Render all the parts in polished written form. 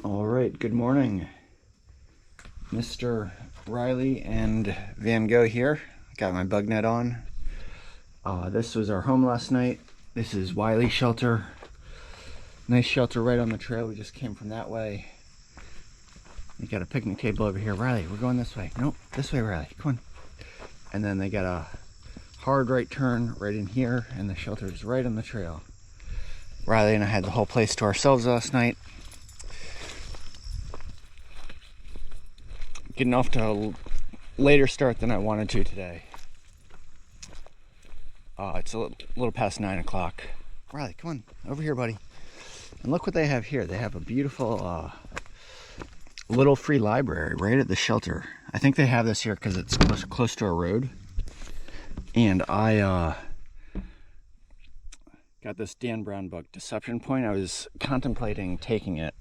All right, good morning. Mr. Riley and Van Gogh here. Got my bug net on. This was our home last night. This is Wiley Shelter. Nice shelter right on the trail. We just came from that way. We got a picnic table over here. Riley, we're going this way. Nope, this way, Riley. Come on. And then they got a hard right turn right in here, and the shelter is right on the trail. Riley and I had the whole place to ourselves last night. Getting off to a later start than I wanted to today. It's a little past 9 o'clock. Riley, come on, over here, buddy. And look what they have here. They have a beautiful little free library right at the shelter. I think they have this here because it's close to a road. And I got this Dan Brown book, Deception Point. I was contemplating taking it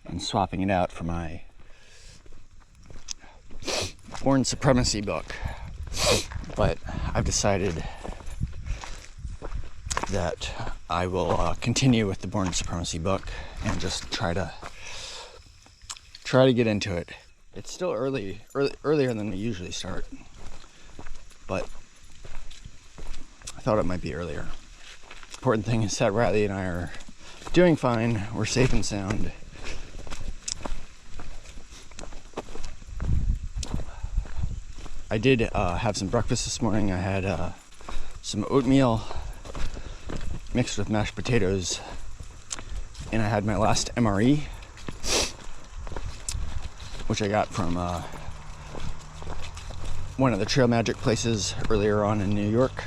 and swapping it out for my Born Supremacy book, but I've decided that I will continue with the Born Supremacy book and just try to get into it. It's still earlier than we usually start, but I thought it might be earlier. Important thing is that Riley and I are doing fine. We're safe and sound. I did have some breakfast this morning. I had some oatmeal mixed with mashed potatoes, and I had my last MRE, which I got from one of the Trail Magic places earlier on in New York.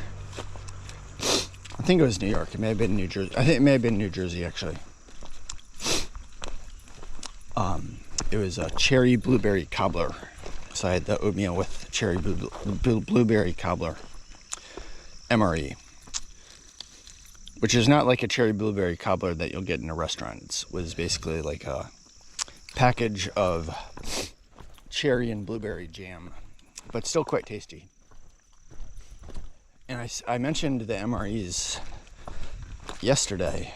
I think it was New York. It may have been New Jersey. I think it may have been New Jersey, actually. It was a cherry blueberry cobbler. So I had the oatmeal with cherry blueberry cobbler MRE, which is not like a cherry blueberry cobbler that you'll get in a restaurant. It was basically like a package of cherry and blueberry jam, but still quite tasty. And I mentioned the MREs yesterday.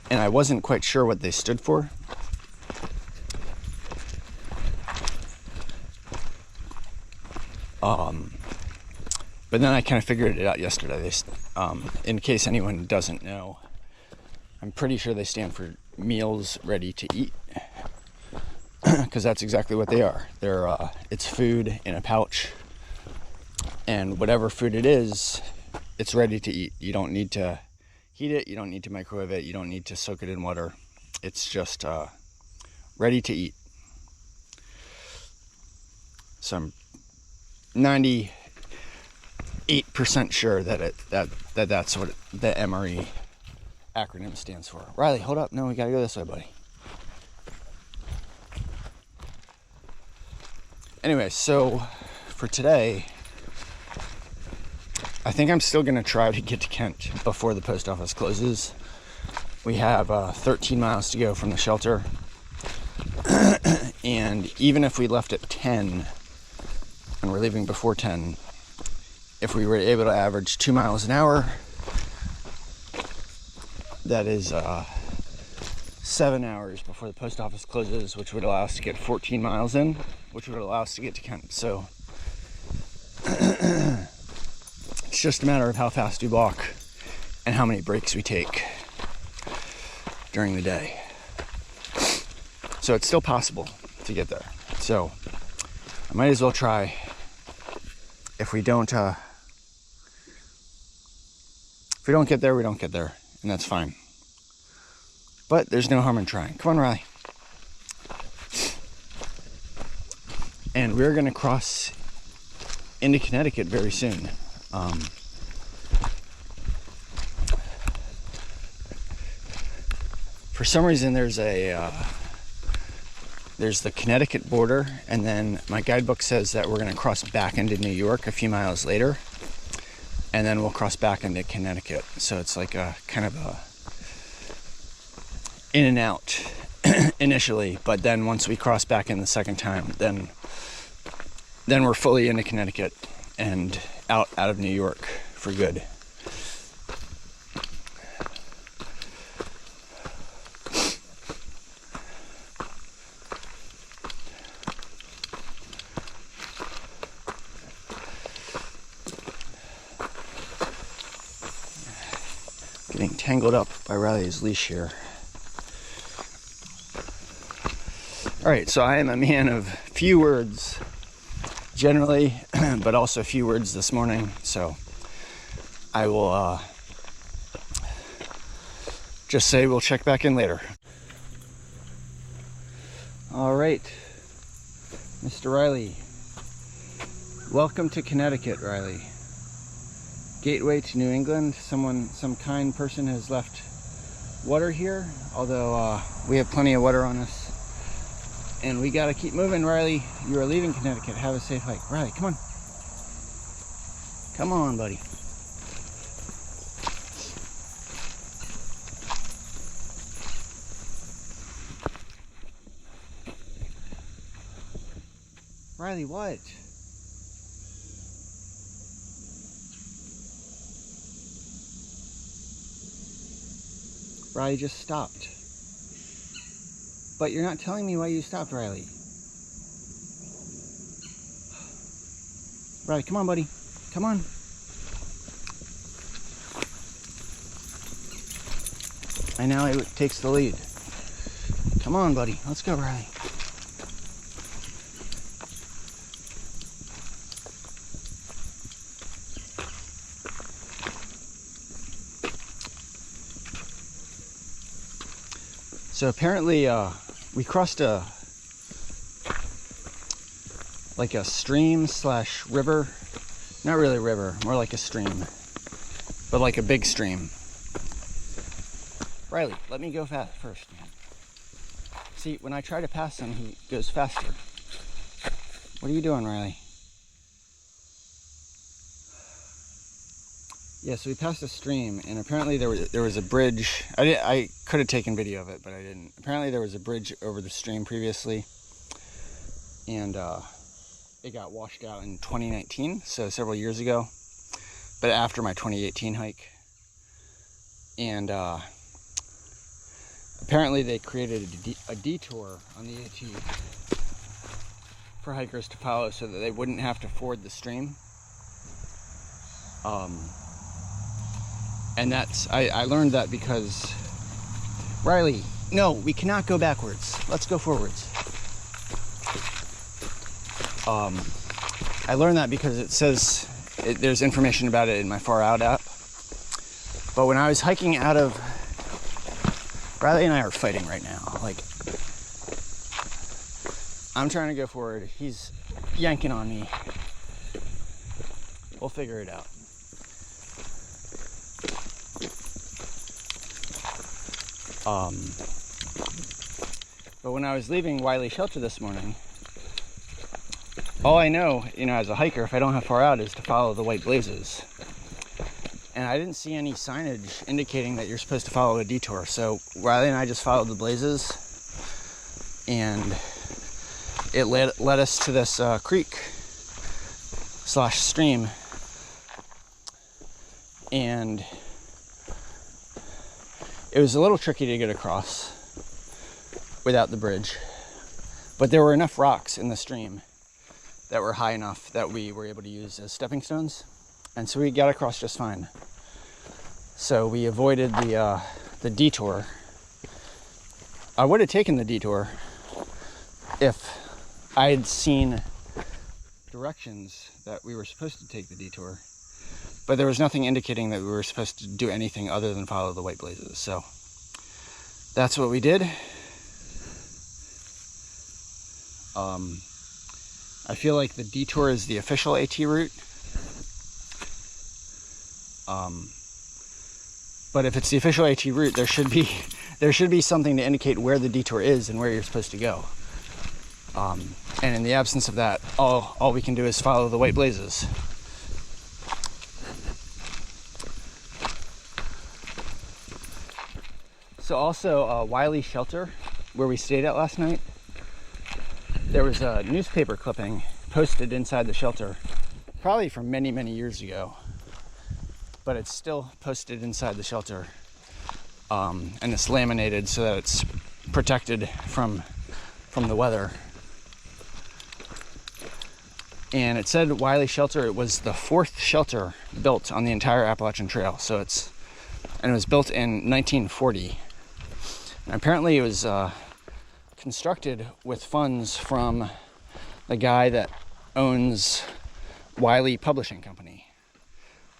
And I wasn't quite sure what they stood for. But then I kind of figured it out yesterday. In case anyone doesn't know, I'm pretty sure they stand for meals ready to eat, because that's exactly what they are. It's food in a pouch, and whatever food it is, it's ready to eat. You don't need to heat it, you don't need to microwave it, you don't need to soak it in water. It's just ready to eat. So I'm 98% sure that that's what the MRE acronym stands for. Riley, hold up. No, we gotta go this way, buddy. Anyway, so for today, I think I'm still gonna try to get to Kent before the post office closes. We have 13 miles to go from the shelter. And even if we left at 10, and we're leaving before 10, if we were able to average 2 miles an hour, that is 7 hours before the post office closes, which would allow us to get 14 miles in, which would allow us to get to Kent. So it's just a matter of how fast we walk and how many breaks we take during the day. So it's still possible to get there. So I might as well try. If we don't get there, we don't get there, and that's fine. But there's no harm in trying. Come on, Riley. And we're gonna cross into Connecticut very soon. For some reason, there's the Connecticut border, and then my guidebook says that we're going to cross back into New York a few miles later, and then we'll cross back into Connecticut. So it's like a kind of a in and out initially, but then once we cross back in the second time, then we're fully into Connecticut and out of New York for good. Getting tangled up by Riley's leash here. Alright, so I am a man of few words generally, but also few words this morning, so I will just say we'll check back in later. Alright, Mr. Riley. Welcome to Connecticut, Riley. Gateway to New England. Some kind person has left water here, although we have plenty of water on us. And we gotta keep moving, Riley. You are leaving Connecticut. Have a safe hike. Riley, come on. Come on, buddy. Riley, what? Riley just stopped. But you're not telling me why you stopped, Riley. Riley, come on, buddy. Come on. I know it takes the lead. Come on, buddy. Let's go, Riley. So apparently we crossed a stream slash river. Not really a river, more like a stream, but like a big stream. Riley, let me go fast first, man. See, when I try to pass him, he goes faster. What are you doing, Riley? Yeah, so we passed a stream, and apparently there was a bridge. I could have taken video of it, but I didn't. Apparently there was a bridge over the stream previously, and it got washed out in 2019, so several years ago, but after my 2018 hike. And apparently they created a detour on the AT for hikers to follow so that they wouldn't have to ford the stream. And I learned that because, Riley, no, we cannot go backwards. Let's go forwards. I learned that because it says, there's information about it in my Far Out app. But when I was hiking out of, Riley and I are fighting right now. Like, I'm trying to go forward. He's yanking on me. We'll figure it out. But when I was leaving Wiley Shelter this morning, all I know, as a hiker, if I don't have Far Out, is to follow the white blazes. And I didn't see any signage indicating that you're supposed to follow a detour. So Riley and I just followed the blazes, and it led us to this creek / stream. And it was a little tricky to get across without the bridge, but there were enough rocks in the stream that were high enough that we were able to use as stepping stones, and so we got across just fine. So we avoided the detour. I would have taken the detour if I had seen directions that we were supposed to take the detour. But there was nothing indicating that we were supposed to do anything other than follow the white blazes. So that's what we did. I feel like the detour is the official AT route. But if it's the official AT route, there should be something to indicate where the detour is and where you're supposed to go. And in the absence of that, all we can do is follow the white blazes. So also, Wiley Shelter, where we stayed at last night, there was a newspaper clipping posted inside the shelter, probably from many, many years ago, but it's still posted inside the shelter, and it's laminated so that it's protected from the weather. And it said Wiley Shelter, it was the 4th shelter built on the entire Appalachian Trail, so it's and it was built in 1940. And apparently it was constructed with funds from the guy that owns Wiley Publishing Company.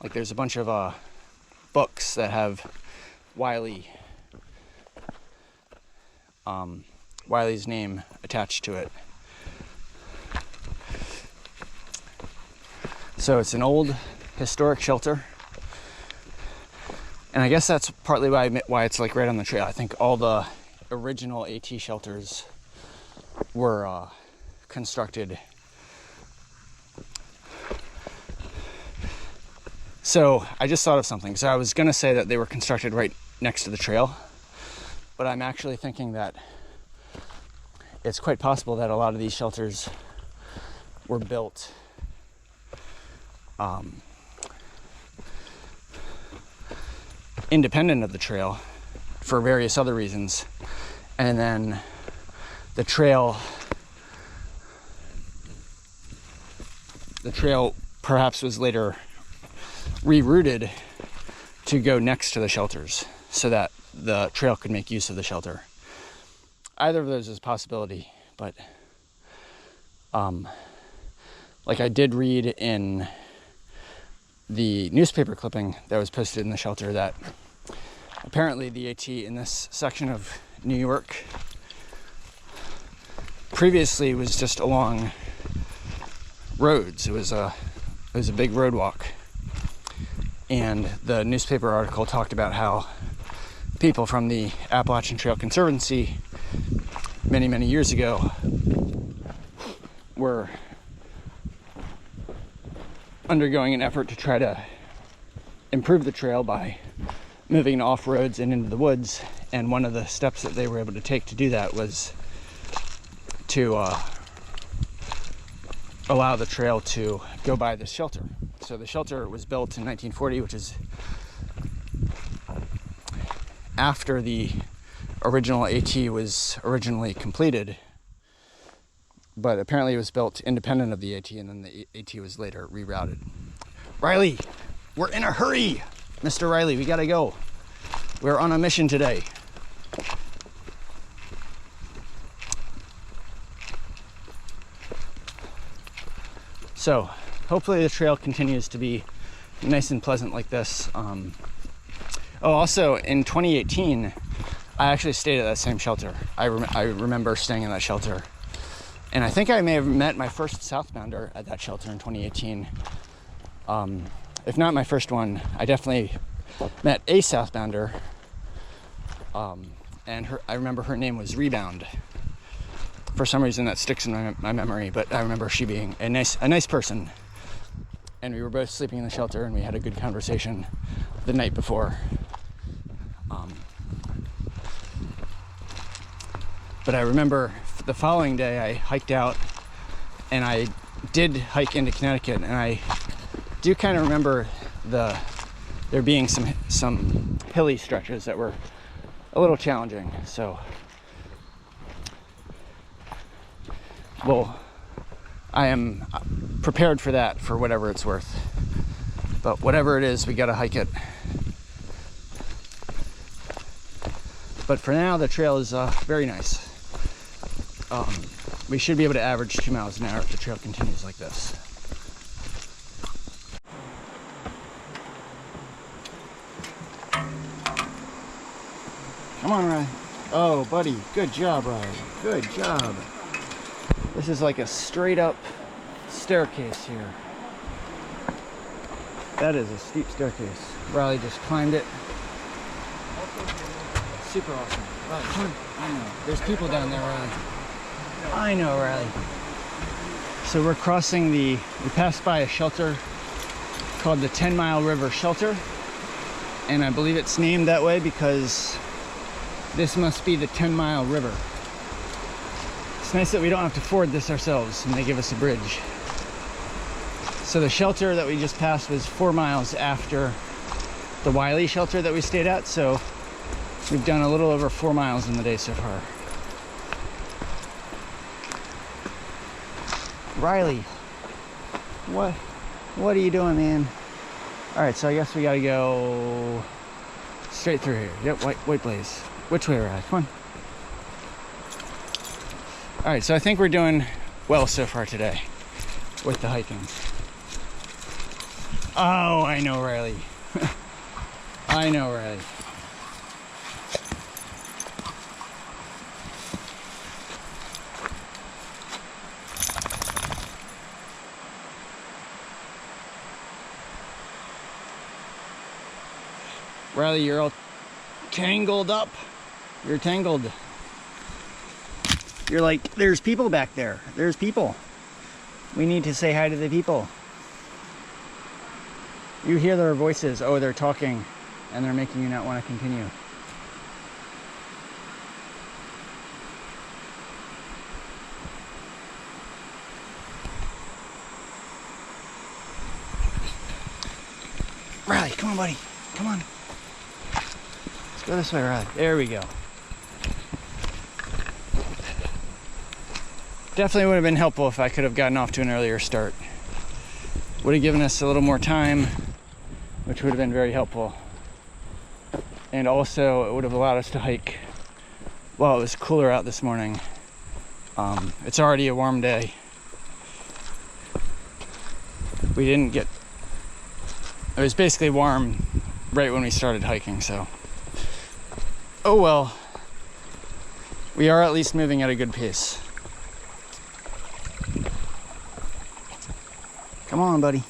Like, there's a bunch of books that have Wiley's name attached to it. So it's an old historic shelter, and I guess that's partly why it's like right on the trail. I think all the original AT shelters were constructed. So I just thought of something. So I was gonna say that they were constructed right next to the trail, but I'm actually thinking that it's quite possible that a lot of these shelters were built independent of the trail for various other reasons, and then the trail perhaps was later rerouted to go next to the shelters so that the trail could make use of the shelter. Either of those is a possibility, but like I did read in the newspaper clipping that was posted in the shelter that apparently the AT in this section of New York previously was just along roads. It was a big road walk, and the newspaper article talked about how people from the Appalachian Trail Conservancy many years ago were undergoing an effort to try to improve the trail by moving off roads and into the woods, and one of the steps that they were able to take to do that was to allow the trail to go by this shelter. So the shelter was built in 1940, which is after the original AT was originally completed, but apparently it was built independent of the AT, and then the AT was later rerouted. Riley, we're in a hurry! Mr. Riley, we gotta go. We're on a mission today. So, hopefully the trail continues to be nice and pleasant like this. Also, in 2018, I actually stayed at that same shelter. I remember staying in that shelter. And I think I may have met my first southbounder at that shelter in 2018. If not my first one, I definitely met a southbounder. And I remember her name was Rebound. For some reason that sticks in my memory, but I remember she being a nice person. And we were both sleeping in the shelter, and we had a good conversation the night before. But I remember the following day I hiked out, and I did hike into Connecticut, and I do kind of remember there being some hilly stretches that were a little challenging. So, well, I am prepared for that, for whatever it's worth. But whatever it is, we gotta hike it. But for now, the trail is very nice. We should be able to average 2 miles an hour if the trail continues like this. Come on, Riley. Oh, buddy. Good job, Riley. Good job. This is like a straight up staircase here. That is a steep staircase. Riley just climbed it. Super awesome. Riley, come on. I know. There's people down there, Riley. I know, Riley. So we're crossing we passed by a shelter called the 10 Mile River Shelter. And I believe it's named that way because this must be the 10 Mile River. It's nice that we don't have to ford this ourselves, and they give us a bridge. So the shelter that we just passed was 4 miles after the Wiley shelter that we stayed at, so we've done a little over 4 miles in the day so far. Riley, what are you doing, man? All right, so I guess we gotta go Straight through here. Yep, white blaze. Which way, Riley? Come on. All right, so I think we're doing well so far today with the hiking. Oh, I know, Riley. I know, Riley. Riley, you're all tangled up. You're tangled. You're like, there's people back there. There's people. We need to say hi to the people. You hear their voices. Oh, they're talking, and they're making you not want to continue. Riley, come on, buddy. Come on. Let's go this way, Riley. There we go. Definitely would have been helpful if I could have gotten off to an earlier start. Would have given us a little more time, which would have been very helpful. And also, it would have allowed us to hike while it was cooler out this morning. It's already a warm day. We didn't get... It was basically warm right when we started hiking, so... Oh well. We are at least moving at a good pace. Come on, buddy.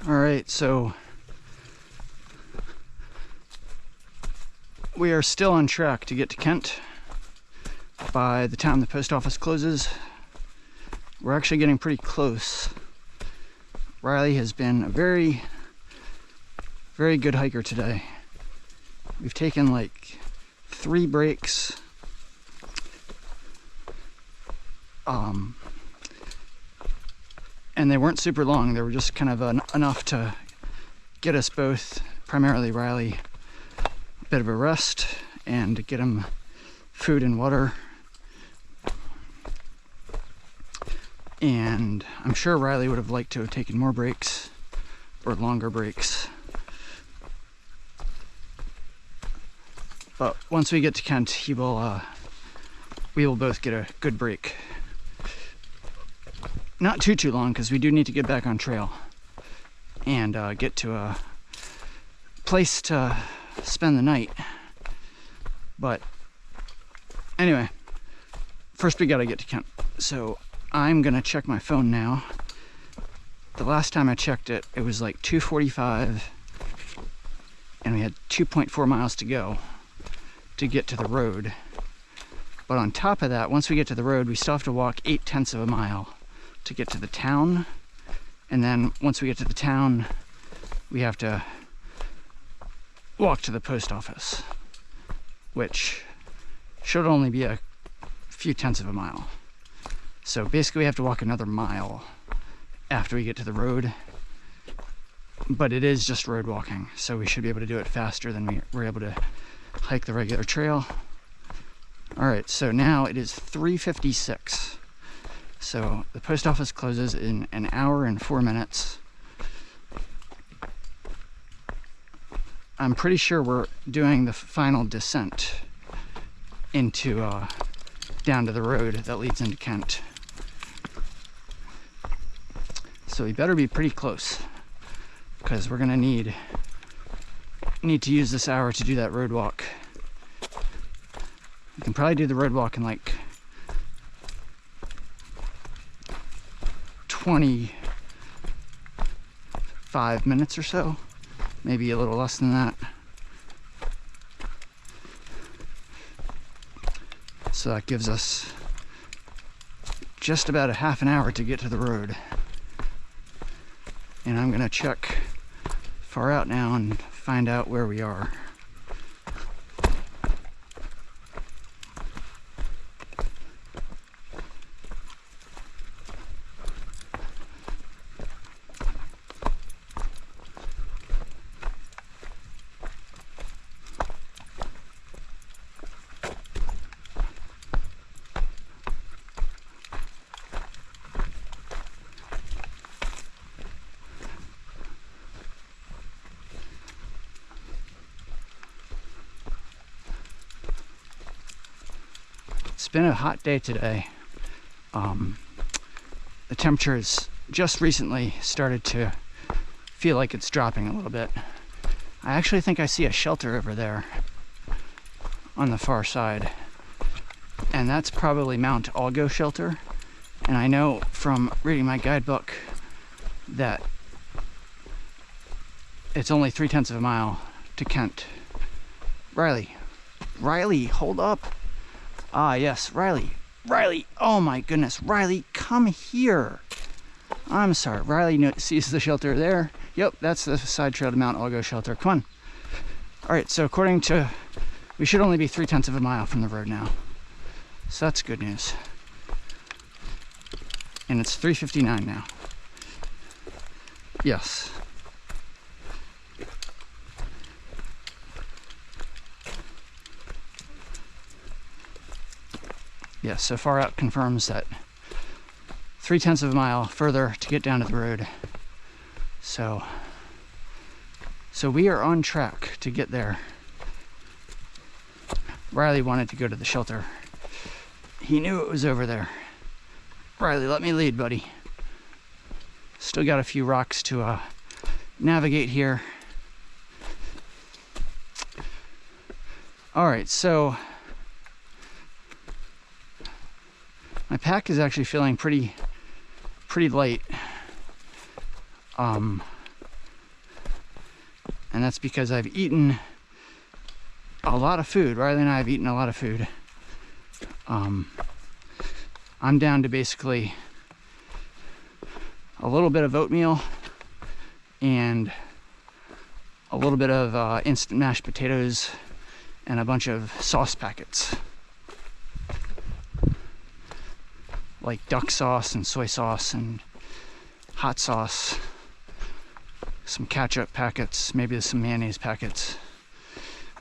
All right, so we are still on track to get to Kent by the time the post office closes. We're actually getting pretty close. Riley has been a very, very good hiker today. We've taken like 3 breaks. And they weren't super long. They were just kind of enough to get us both, primarily Riley, a bit of a rest and to get him food and water. And I'm sure Riley would have liked to have taken more breaks or longer breaks. But once we get to Kent, we will both get a good break. Not too long, because we do need to get back on trail and get to a place to spend the night. But anyway, first we gotta get to Kent. So I'm gonna check my phone now. The last time I checked it, it was like 2:45, and we had 2.4 miles to go to get to the road. But on top of that, once we get to the road, we still have to walk 0.8 of a mile to get to the town. And then once we get to the town, we have to walk to the post office, which should only be a few tenths of a mile. So basically we have to walk another mile after we get to the road, but it is just road walking, so we should be able to do it faster than we were able to hike the regular trail. All right, so now it is 3:56. So the post office closes in an hour and 4 minutes. I'm pretty sure we're doing the final descent into down to the road that leads into Kent. So we better be pretty close, because we're gonna need to use this hour to do that road walk. We can probably do the road walk in like 25 minutes or so, maybe a little less than that. So that gives us just about a half an hour to get to the road. And I'm gonna check far out now and find out where we are. It's been a hot day today. The temperature has just recently started to feel like it's dropping a little bit. I actually think I see a shelter over there on the far side, and that's probably Mount Algo Shelter. And I know from reading my guidebook that it's only 3/10 of a mile to Kent. Riley, hold up. Ah, yes, Riley, oh my goodness, Riley, come here. I'm sorry, Riley sees the shelter there. Yep, that's the side trail to Mount Algo Shelter. Come on. All right, so we should only be 3/10 of a mile from the road now. So that's good news. And it's 3:59 now. Yes. Yes, so far out confirms that 3/10 of a mile further to get down to the road. So we are on track to get there. Riley wanted to go to the shelter. He knew it was over there. Riley, let me lead, buddy. Still got a few rocks to navigate here. All right, so my pack is actually feeling pretty light. And that's because I've eaten a lot of food. Riley and I have eaten a lot of food. I'm down to basically a little bit of oatmeal and a little bit of instant mashed potatoes and a bunch of sauce packets, like duck sauce and soy sauce and hot sauce, some ketchup packets, maybe some mayonnaise packets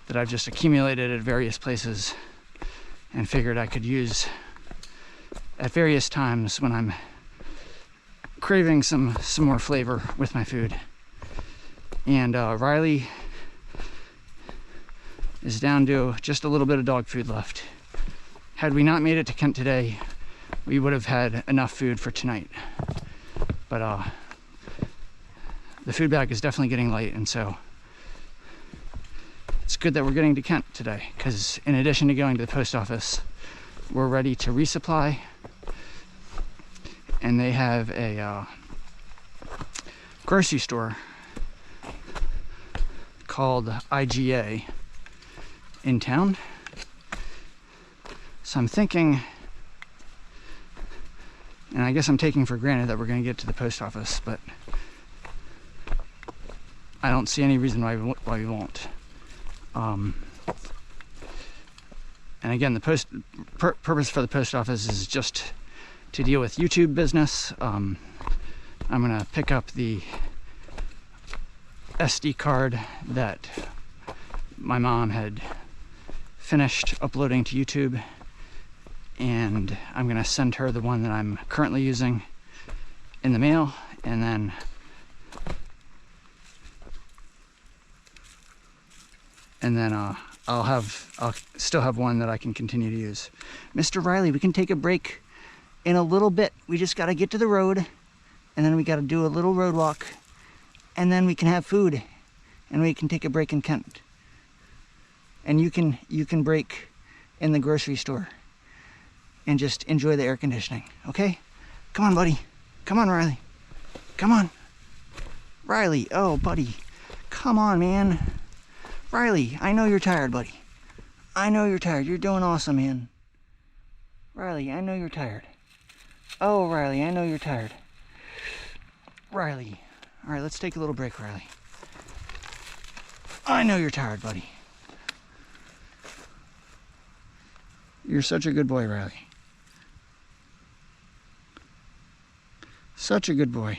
that I've just accumulated at various places and figured I could use at various times when I'm craving some more flavor with my food. And Riley is down to just a little bit of dog food left. Had we not made it to Kent today, we would have had enough food for tonight. But the food bag is definitely getting light, and so it's good that we're getting to Kent today, because in addition to going to the post office, we're ready to resupply. And they have a grocery store called IGA in town. So I'm thinking, and I guess I'm taking for granted that we're going to get to the post office, but I don't see any reason why we won't. And again, the purpose for the post office is just to deal with YouTube business. I'm gonna pick up the SD card that my mom had finished uploading to YouTube, and I'm gonna send her the one that I'm currently using in the mail, and then I'll still have one that I can continue to use. Mr. Riley, we can take a break in a little bit. We just got to get to the road, and then we got to do a little road walk, and then we can have food, and we can take a break in Kent. And you can break in the grocery store and just enjoy the air conditioning, okay? Come on, buddy. Come on, Riley. Come on. Riley, oh, buddy. Come on, man. Riley, I know you're tired, buddy. I know you're tired. You're doing awesome, man. Riley, I know you're tired. Oh, Riley, I know you're tired. Riley. All right, let's take a little break, Riley. I know you're tired, buddy. You're such a good boy, Riley. Such a good boy.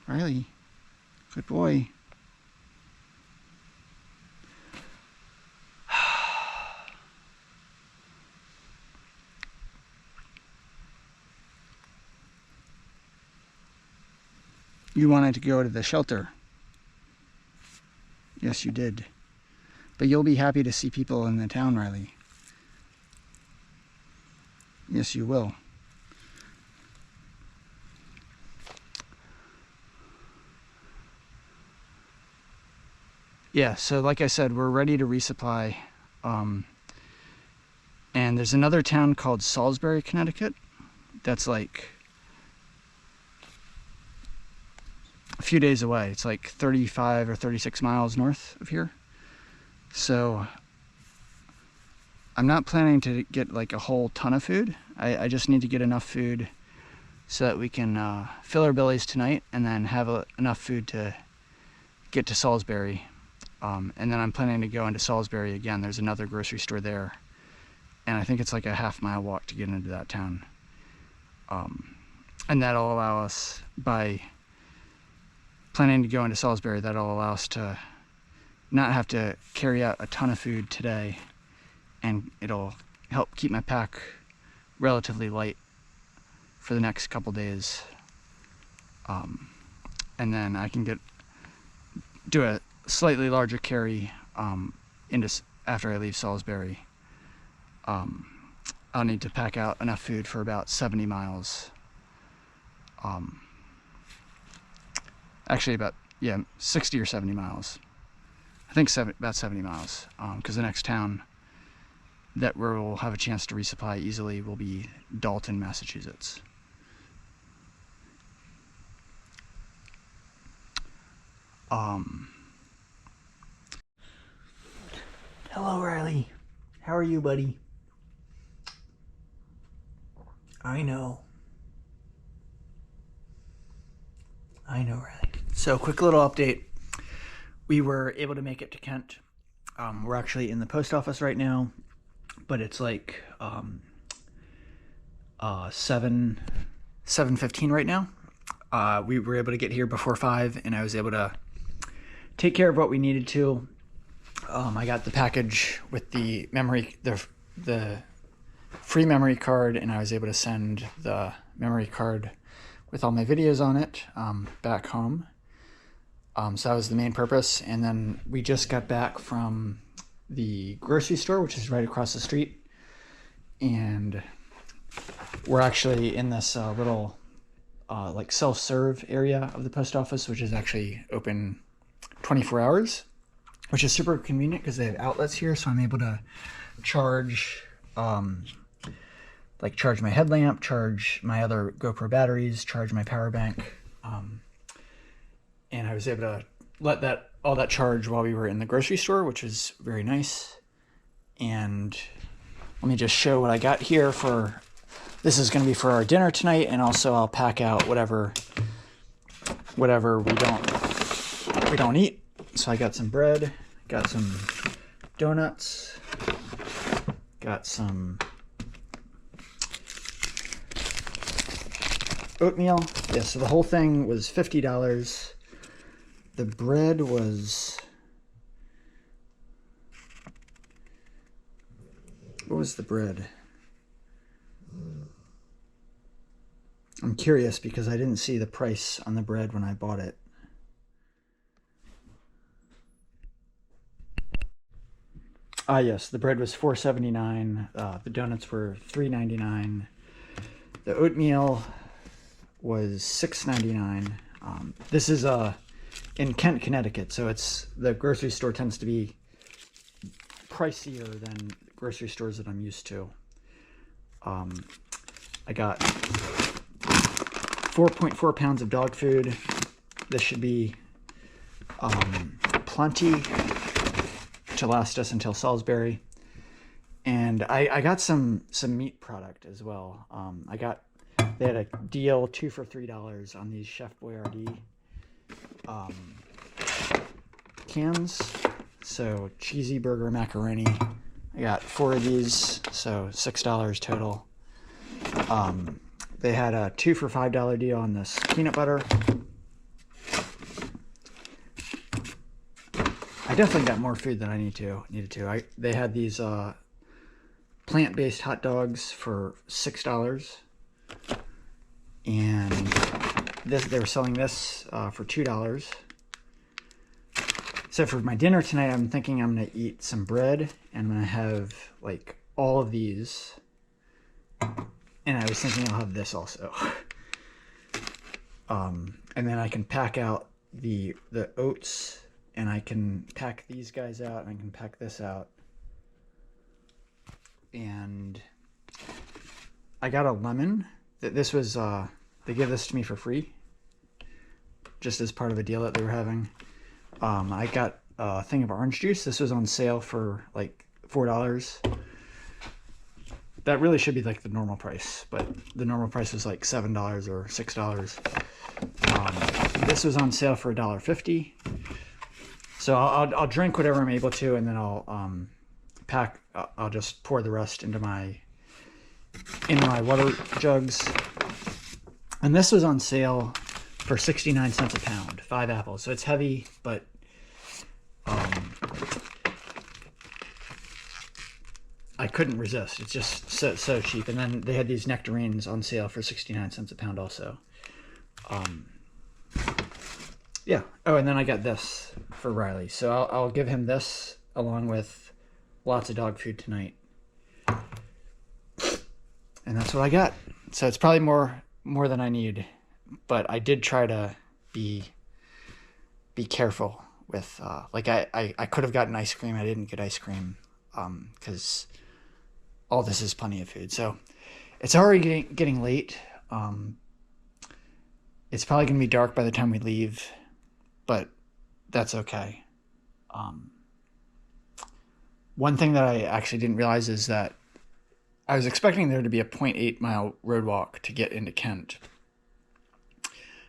Riley, good boy. You wanted to go to the shelter. Yes, you did. But you'll be happy to see people in the town, Riley. Yes, you will. Yeah, so like I said, we're ready to resupply. And there's another town called Salisbury, Connecticut. That's like a few days away. It's like 35 or 36 miles north of here. So I'm not planning to get like a whole ton of food. I just need to get enough food so that we can fill our bellies tonight, and then have enough food to get to Salisbury. And then I'm planning to go into Salisbury again. There's another grocery store there, and I think it's like a half-mile walk to get into that town. And that'll allow us, by planning to go into Salisbury, that'll allow us to not have to carry out a ton of food today, and it'll help keep my pack relatively light for the next couple days. And then I can do a slightly larger carry after I leave Salisbury. I'll need to pack out enough food for about 70 miles. Actually about 60 or 70 miles. I think about 70 miles, because the next town that we'll have a chance to resupply easily will be Dalton, Massachusetts. Hello, Riley. How are you, buddy? I know, Riley. So, quick little update. We were able to make it to Kent. We're actually in the post office right now, but it's like 7:15 right now. We were able to get here before 5, and I was able to take care of what we needed to. I got the package with the free memory card, and I was able to send the memory card with all my videos on it back home. So that was the main purpose. And then we just got back from the grocery store, which is right across the street, and we're actually in this little like self-serve area of the post office, which is actually open 24 hours, which is super convenient because they have outlets here. So I'm able to charge charge my headlamp, charge my other GoPro batteries, charge my power bank. And I was able to let all that charge while we were in the grocery store, which is very nice. And let me just show what I got here this is going to be for our dinner tonight, and also I'll pack out whatever we don't eat. So I got some bread, got some donuts, Got some oatmeal. Yeah, so the whole thing was $50. The bread was... What was the bread? I'm curious because I didn't see the price on the bread when I bought it. Ah, yes, the bread was $4.79. The donuts were $3.99. The oatmeal was $6.99. This is in Kent, Connecticut, so the grocery store tends to be pricier than grocery stores that I'm used to. I got 4.4 pounds of dog food. This should be plenty to last us until Salisbury. And I got some meat product as well. They had a deal 2 for $3 on these Chef Boyardee cans. So cheesy burger macaroni. I got 4 of these, so $6 total. They had a 2 for $5 deal on this peanut butter. I definitely got more food than I needed to. They had these plant-based hot dogs for $6, and they were selling this for $2. So for my dinner tonight, I'm thinking I'm gonna eat some bread, and I'm gonna have like all of these. And I was thinking I'll have this also. And then I can pack out the oats, and I can pack these guys out, and I can pack this out. And I got a lemon. This was they gave this to me for free, just as part of a deal that they were having. I got a thing of orange juice. This was on sale for like $4. That really should be like the normal price, but the normal price was like $7 or $6. This was on sale for $1.50. So I'll drink whatever I'm able to, and then I'll I'll just pour the rest into my water jugs. And this was on sale for 69 cents a pound, 5 apples. So it's heavy, but I couldn't resist. It's just so cheap. And then they had these nectarines on sale for 69 cents a pound also. Yeah. Oh, and then I got this for Riley. So I'll give him this along with lots of dog food tonight. And that's what I got. So it's probably more than I need. But I did try to be careful with, like I could have gotten ice cream. I didn't get ice cream because all this is plenty of food. So it's already getting late. It's probably going to be dark by the time we leave, but that's okay. One thing that I actually didn't realize is that I was expecting there to be a 0.8 mile road walk to get into Kent,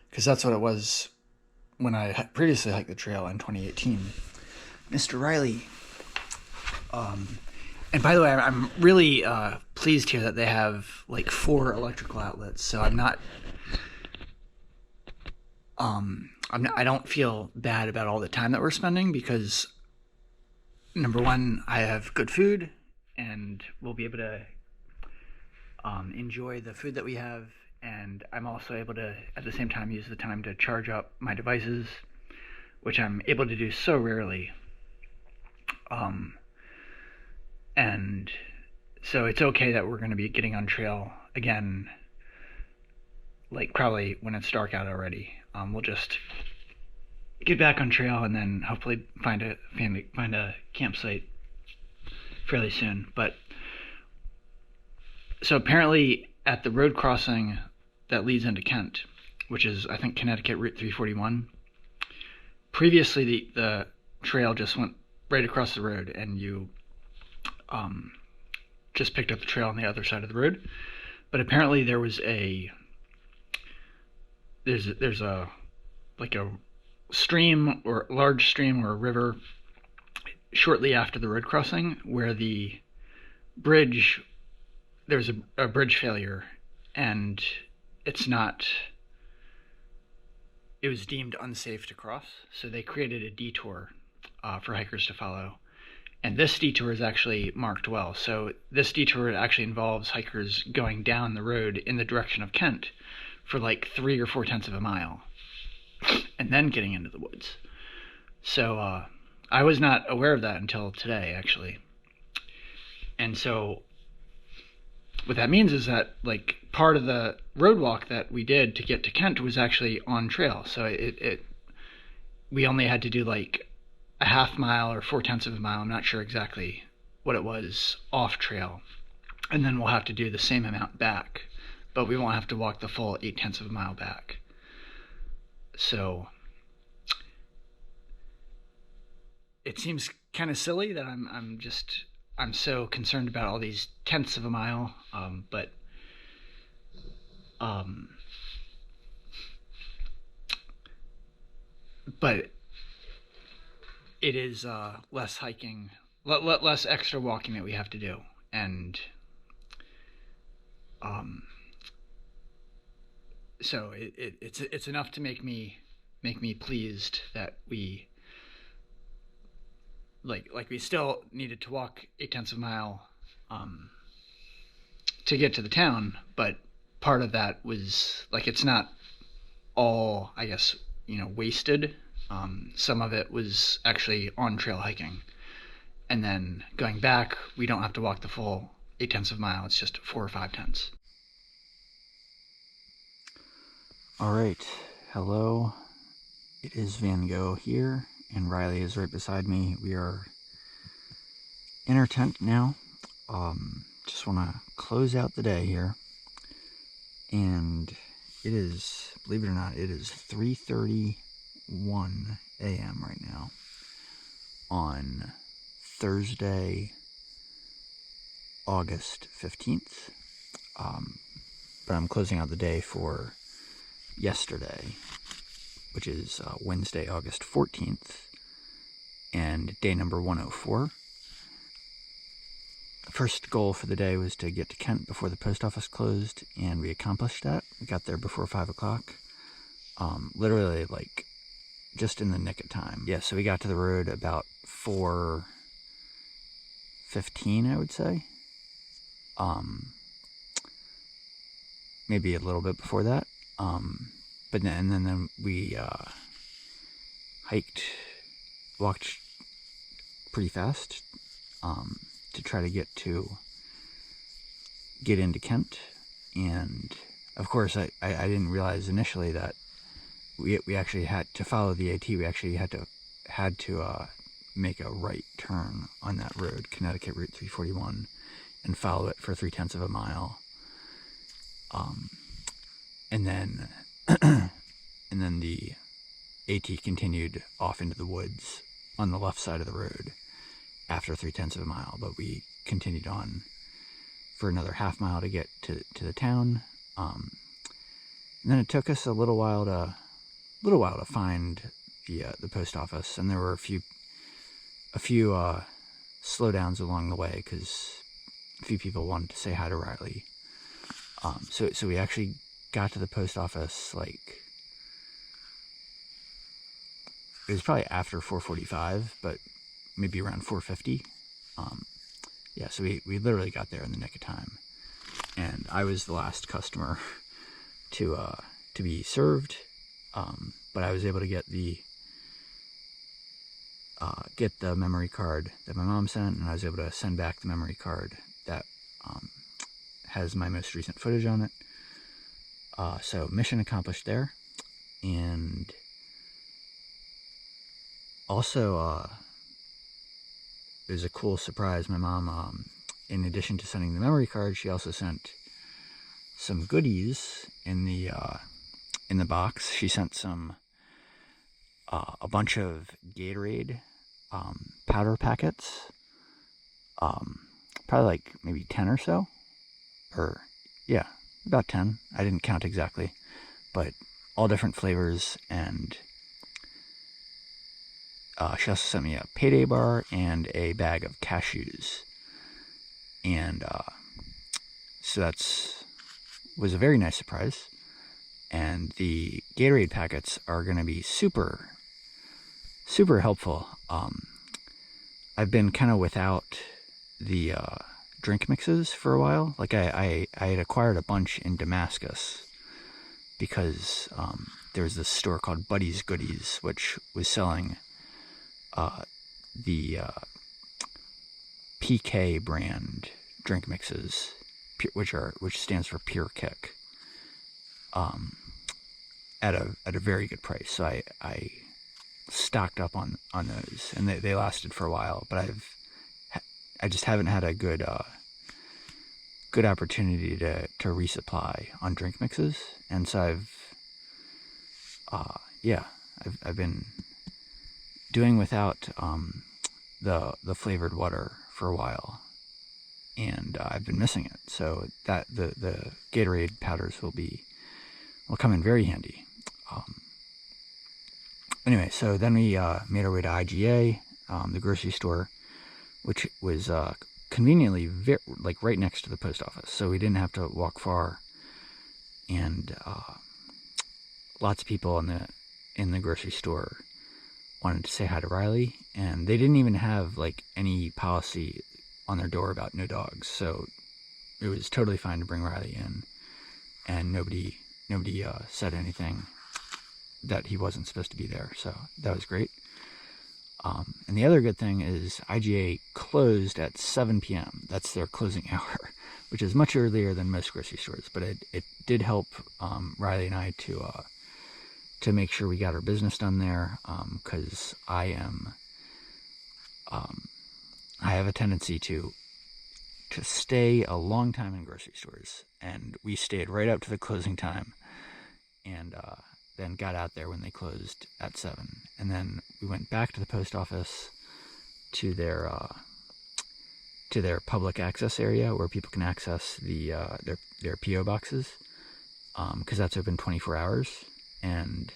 because that's what it was when I previously hiked the trail in 2018. Mr. Riley. And by the way, I'm really pleased here that they have like 4 electrical outlets. So I don't feel bad about all the time that we're spending, because number one, I have good food and we'll be able to enjoy the food that we have. And I'm also able to, at the same time, use the time to charge up my devices, which I'm able to do so rarely. And so it's okay that we're going to be getting on trail again, like probably when it's dark out already. We'll just get back on trail and then hopefully find a campsite fairly soon. But so apparently at the road crossing that leads into Kent, which is I think Connecticut Route 341, previously the trail just went right across the road, and you just picked up the trail on the other side of the road. But apparently there's a like a stream or large stream or a river shortly after the road crossing where the bridge, there's a bridge failure, and it's not, it was deemed unsafe to cross, so they created a detour for hikers to follow. And this detour is actually marked well. So this detour actually involves hikers going down the road in the direction of Kent for like 3 or 4 tenths of a mile, and then getting into the woods. So I was not aware of that until today, actually. And so what that means is that like part of the road walk that we did to get to Kent was actually on trail. So we only had to do like a half mile or 4 tenths of a mile. I'm not sure exactly what it was off trail. And then we'll have to do the same amount back, but we won't have to walk the full 8 tenths of a mile back. So it seems kind of silly that I'm so concerned about all these tenths of a mile, but it is less hiking, less extra walking that we have to do, and so it's enough to make me pleased that we like we still needed to walk 8 tenths of a mile to get to the town, but part of that was like it's not all, I guess, wasted. Some of it was actually on trail hiking, and then going back we don't have to walk the full 8 tenths of a mile. It's just 4 or 5 tenths. All right, hello. It is Van Gogh here, and Riley is right beside me. We are in our tent now. Just want to close out the day here, and it is, believe it or not, it is 3:31 a.m. right now on Thursday, August 15th. But I'm closing out the day for yesterday, which is Wednesday, August 14th, and day number 104. The first goal for the day was to get to Kent before the post office closed, and we accomplished that. We got there before 5 o'clock. Literally, like, just in the nick of time. Yeah, so we got to the road about 4:15, I would say. Maybe a little bit before that. But then we walked pretty fast to try to get into Kent. And of course, I didn't realize initially that we actually had to follow the AT. We actually had to make a right turn on that road, Connecticut Route 341, and follow it for 3 tenths of a mile. And then the AT continued off into the woods on the left side of the road after 3 tenths of a mile, but we continued on for another half mile to get to the town. And then it took us a little while to find the post office, and there were a few slowdowns along the way because a few people wanted to say hi to Riley. So we actually got to the post office, like, it was probably after 4:45, but maybe around 4:50. Yeah, so we literally got there in the nick of time, and I was the last customer to be served, but I was able to get the memory card that my mom sent, and I was able to send back the memory card that has my most recent footage on it. So mission accomplished there. And also it was a cool surprise. My mom, in addition to sending the memory card, she also sent some goodies in the box. She sent a bunch of Gatorade powder packets, probably like maybe 10 or so, or yeah, about 10. I didn't count exactly, but all different flavors. And she also sent me a payday bar and a bag of cashews. And so was a very nice surprise. And the Gatorade packets are going to be super, super helpful. I've been kind of without the drink mixes for a while. Like I had acquired a bunch in Damascus because there's this store called Buddy's Goodies, which was selling the PK brand drink mixes, which stands for Pure Kick, at a very good price. So I stocked up on those, and they lasted for a while. But I just haven't had a good opportunity to resupply on drink mixes, and so I've been doing without the flavored water for a while, and I've been missing it. So that the Gatorade powders will come in very handy. Anyway, so then we made our way to IGA, the grocery store, which was conveniently right next to the post office, so we didn't have to walk far. And lots of people in the grocery store wanted to say hi to Riley, and they didn't even have like any policy on their door about no dogs, so it was totally fine to bring Riley in, and nobody said anything that he wasn't supposed to be there, so that was great. And the other good thing is IGA closed at 7 p.m. That's their closing hour, which is much earlier than most grocery stores, but it did help Riley and I to make sure we got our business done there, because I have a tendency to stay a long time in grocery stores, and we stayed right up to the closing time, and then got out there when they closed at 7, and then we went back to the post office to their public access area where people can access their PO boxes, because that's open 24 hours. And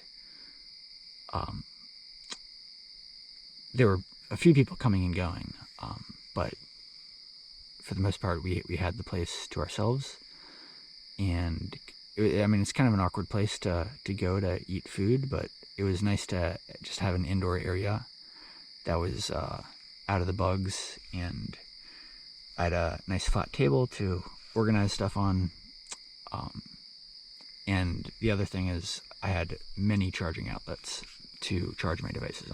there were a few people coming and going, but for the most part, we had the place to ourselves. And it's kind of an awkward place to go to eat food, but it was nice to just have an indoor area that was out of the bugs, and I had a nice flat table to organize stuff on. And the other thing is I had many charging outlets to charge my devices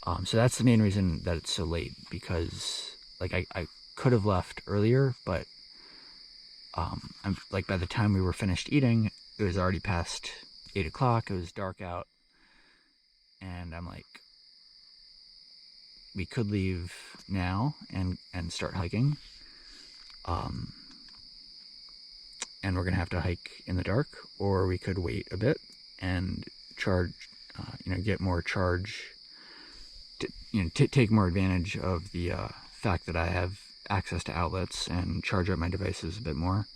on. So that's the main reason that it's so late, because I could have left earlier, but by the time we were finished eating, it was already past 8 o'clock. It was dark out, and I'm like, we could leave now and start hiking. And we're gonna have to hike in the dark, or we could wait a bit and charge, get more charge, take more advantage of the fact that I have access to outlets and charge up my devices a bit more,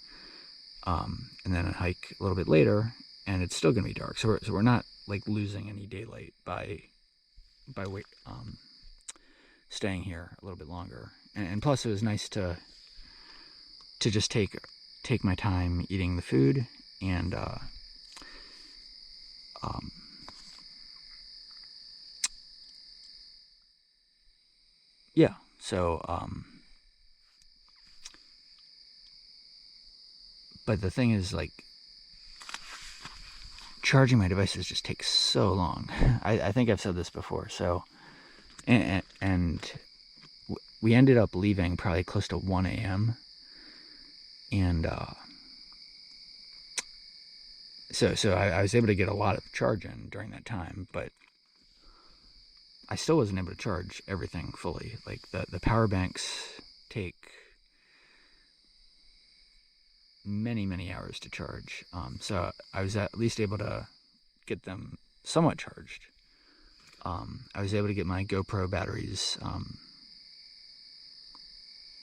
and then hike a little bit later, and it's still gonna be dark. So we're not like losing any daylight by staying here a little bit longer. And plus, it was nice to just take my time eating the food, and but the thing is, like, charging my devices just takes so long. I think I've said this before. So and we ended up leaving probably close to 1 a.m. And so I was able to get a lot of charge in during that time, but I still wasn't able to charge everything fully. Like the power banks take many hours to charge. So I was at least able to get them somewhat charged. I was able to get my GoPro batteries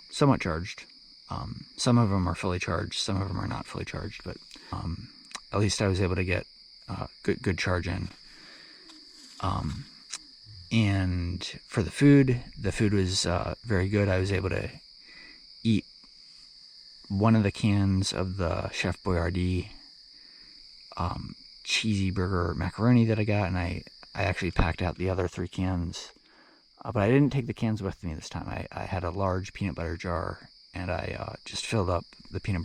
somewhat charged. Some of them are fully charged, some of them are not fully charged, but at least I was able to get good charge in. And for the food was very good. I was able to eat one of the cans of the Chef Boyardee cheesy burger macaroni that I got, and I actually packed out the other 3 cans. But I didn't take the cans with me this time. I had a large peanut butter jar, and I just filled up the peanut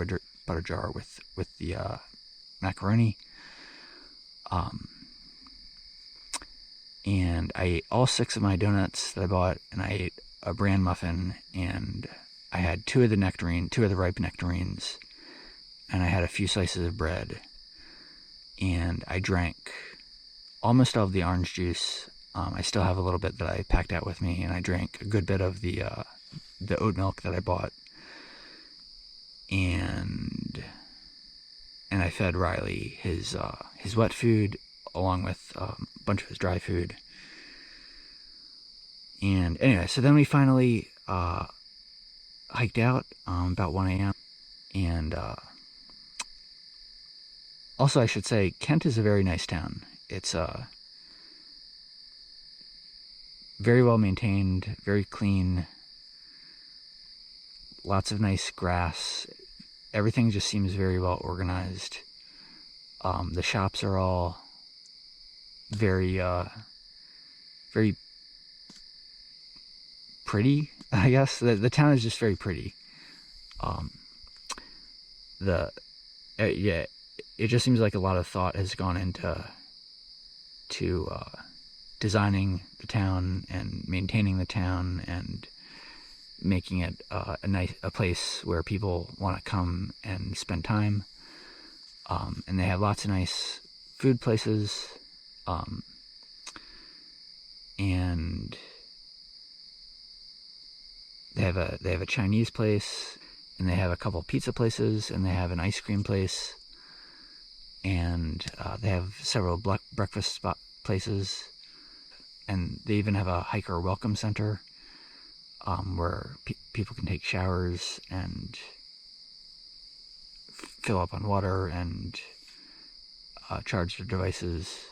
butter jar with the macaroni. And I ate all 6 of my donuts that I bought, and I ate a bran muffin, and I had 2 of the ripe nectarines, and I had a few slices of bread, and I drank almost all of the orange juice. I still have a little bit that I packed out with me, and I drank a good bit of the oat milk that I bought, and I fed Riley his wet food along with a bunch of his dry food. And anyway, so then we finally hiked out about 1 a.m. And also, I should say, Kent is a very nice town. It's very well maintained, very clean, lots of nice grass. Everything just seems very well organized. The shops are all very pretty, I guess. The town is just very pretty. It just seems like a lot of thought has gone into designing the town and maintaining the town and making it a place where people want to come and spend time. And they have lots of nice food places. And they have a Chinese place, and they have a couple pizza places, and they have an ice cream place, and they have several breakfast spot places, and they even have a hiker welcome center where people can take showers and fill up on water and charge their devices,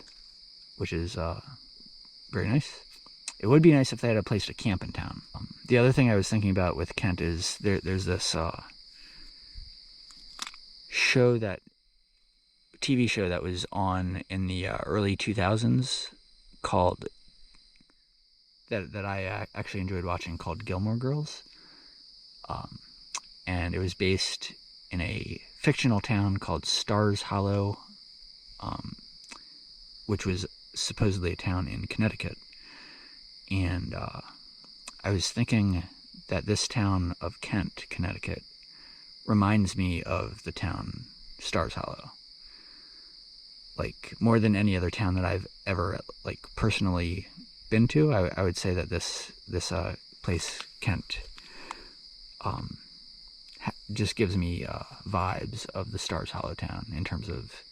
which is very nice. It would be nice if they had a place to camp in town. The other thing I was thinking about with Kent is there's this TV show that was on in the early 2000s called that I actually enjoyed watching, called Gilmore Girls. And it was based in a fictional town called Stars Hollow, which was supposedly a town in Connecticut. And I was thinking that this town of Kent, Connecticut, reminds me of the town Stars Hollow. Like, more than any other town that I've ever, like, personally been to, I would say that this place, Kent, just gives me vibes of the Stars Hollow town in terms of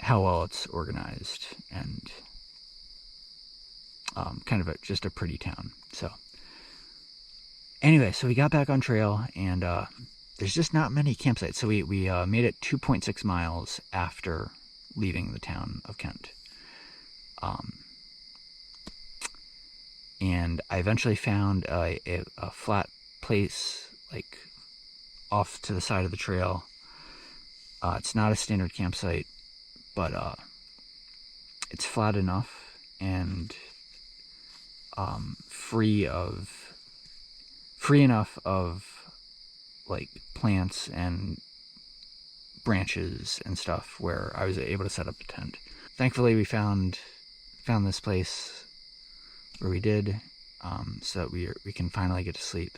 how well it's organized and kind of just a pretty town. So anyway, so we got back on trail, and there's just not many campsites. So we made it 2.6 miles after leaving the town of Kent. And I eventually found a flat place, like, off to the side of the trail. It's not a standard campsite, but it's flat enough and free enough of like plants and branches and stuff where I was able to set up the tent. Thankfully, we found this place where we did, so that we can finally get to sleep.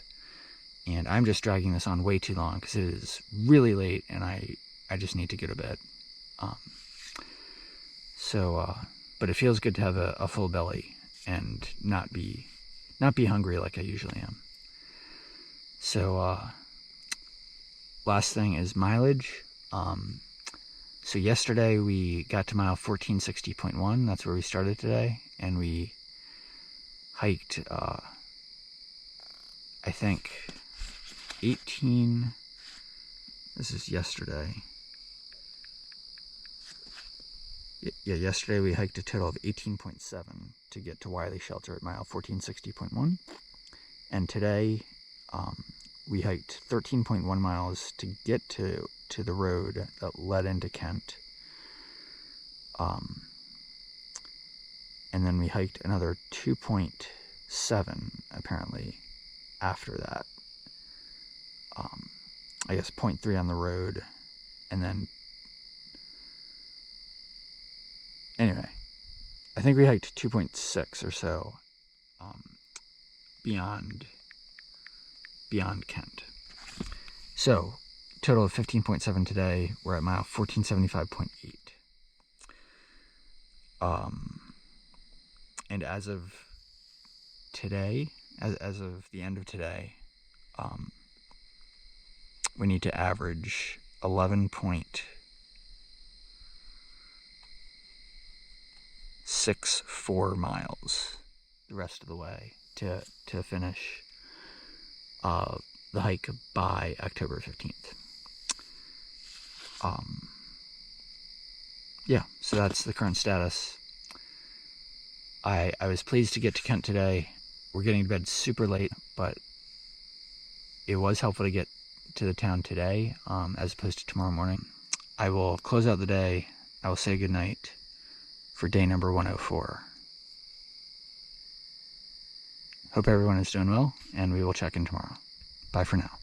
And I'm just dragging this on way too long because it is really late, and I just need to go to bed. But it feels good to have a full belly and not be hungry like I usually am. So last thing is mileage. So yesterday we got to mile 1460.1. That's where we started today, and we hiked I think 18. This is yesterday. Yeah, yesterday we hiked a total of 18.7 to get to Wiley Shelter at mile 1460.1. And today we hiked 13.1 miles to get to the road that led into Kent. And then we hiked another 2.7 apparently after that. I guess 0.3 on the road, and then anyway, I think we hiked 2.6 or so beyond Kent. So total of 15.7 today. We're at mile 1475.8. And as of today, as of the end of today, we need to average 11.64 miles the rest of the way to finish the hike by October 15th. Yeah, so that's the current status. I was pleased to get to Kent today. We're getting to bed super late, but it was helpful to get to the town today as opposed to tomorrow morning. I will close out the day. I will say goodnight for day number 104. Hope everyone is doing well, and we will check in tomorrow. Bye for now.